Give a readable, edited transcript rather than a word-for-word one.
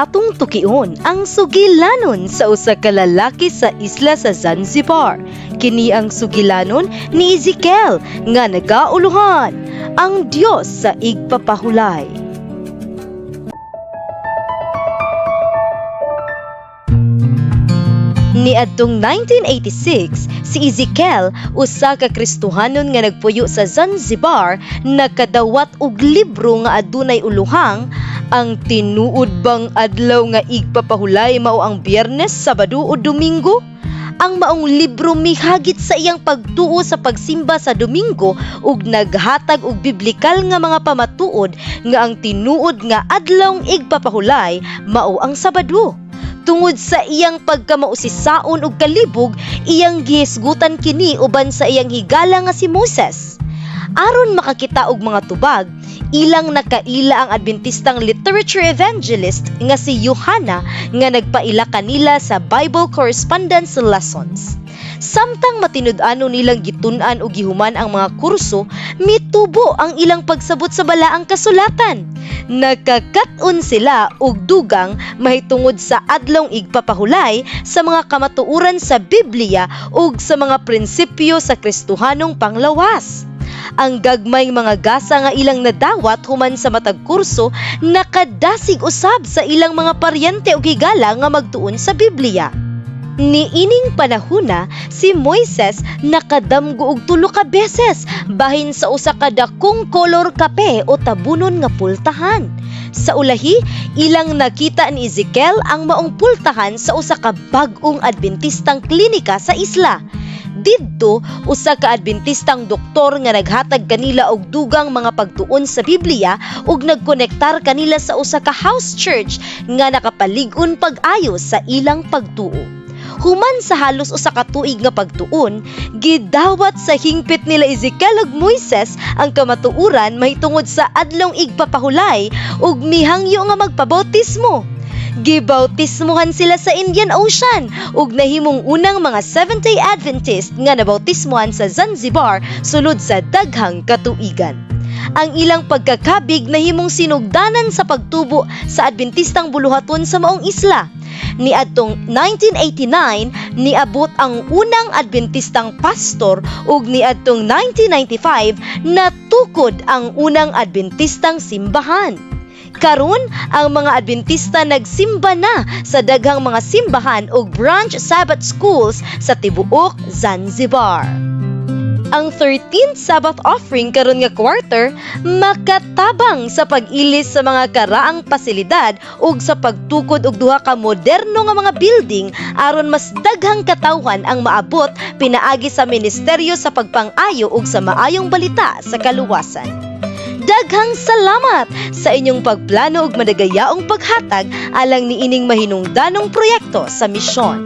atong tukion ang sugilanon sa usa ka lalaki sa isla sa Zanzibar. Kini ang sugilanon ni Ezekiel nga nagauluhan ang Dios sa igpapahulay. Niadtong 1986, si Ezekiel, usa ka Kristohanon nga nagpuyo sa Zanzibar, nakadawat og libro nga adunay uluhang ang tinuod bang adlaw nga igpapahulay mao ang Biyernes, Sabado o Domingo. Ang maong libro mihagit sa iyang pagtuo sa pagsimba sa Domingo ug naghatag og biblikal nga mga pamatuod nga ang tinuod nga adlaw igpapahulay mao ang Sabado. Tungod sa iyang pagkamausisaon ug kalibog, iyang gihisgutan kini uban sa iyang higala nga si Moses. Aron makakita og mga tubag, ilang nakaila ang Adventistang literature evangelist nga si Johanna nga nagpaila kanila sa Bible correspondence lessons. Samtang matinud-ano nilang gitun-an og gihuman ang mga kurso, mitubo ang ilang pagsabot sa balaang kasulatan. Nakakat-on sila og dugang mahitungod sa adlaw igpapahulay sa mga kamatuoran sa Biblia ug sa mga prinsipyo sa Kristohanong panglawas. Ang gagmay mga gasa nga ilang nadawat human sa matag kurso nakadasig usab sa ilang mga paryente ug higala nga magtuon sa Biblia. Niining panahona, si Moises nakadamgo og 3 ka beses bahin sa usa ka dakong kolor kape o tabunon nga pultahan. Sa ulahi, ilang nakita ni Ezekiel ang maong pultahan sa usa ka bag-ong Adventistang klinika sa isla. Didto, usa ka Adventistang doktor nga naghatag kanila og dugang mga pagtuon sa Biblia ug nagkonektar kanila sa usa ka house church nga nakapalig-on pag-ayo sa ilang pagtuo. Human sa halos usa ka tuig nga pagtuon, gidawat sa hingpit nila Ezekiel ug Moises ang kamatuoran mahitungod sa adlaw igpapahulay ug mihangyo nga magpabautismo. Gibautismohan sila sa Indian Ocean ug nahimong unang mga Seventh-day Adventist nga nabautismohan sa Zanzibar sulod sa daghang katuigan. Ang ilang pagkakabig nahimong sinugdanan sa pagtubo sa Adventistang buluhaton sa maong isla. Niadtong 1989, niabot ang unang Adventistang pastor ug niadtong 1995, natukod ang unang Adventistang simbahan. Karon, ang mga Adventista nagsimba na sa daghang mga simbahan ug branch Sabbath schools sa tibuok Zanzibar. Ang 13th Sabbath offering karon nga quarter makatabang sa pag-ilis sa mga karaang pasilidad ug sa pagtukod og duha ka moderno nga mga building aron mas daghang katawhan ang maabot pinaagi sa ministeryo sa pagpang-ayo ug sa maayong balita sa kaluwasan. Daghang salamat sa inyong pagplano ug madagayaong paghatag alang niining mahinungdanong proyekto sa misyon.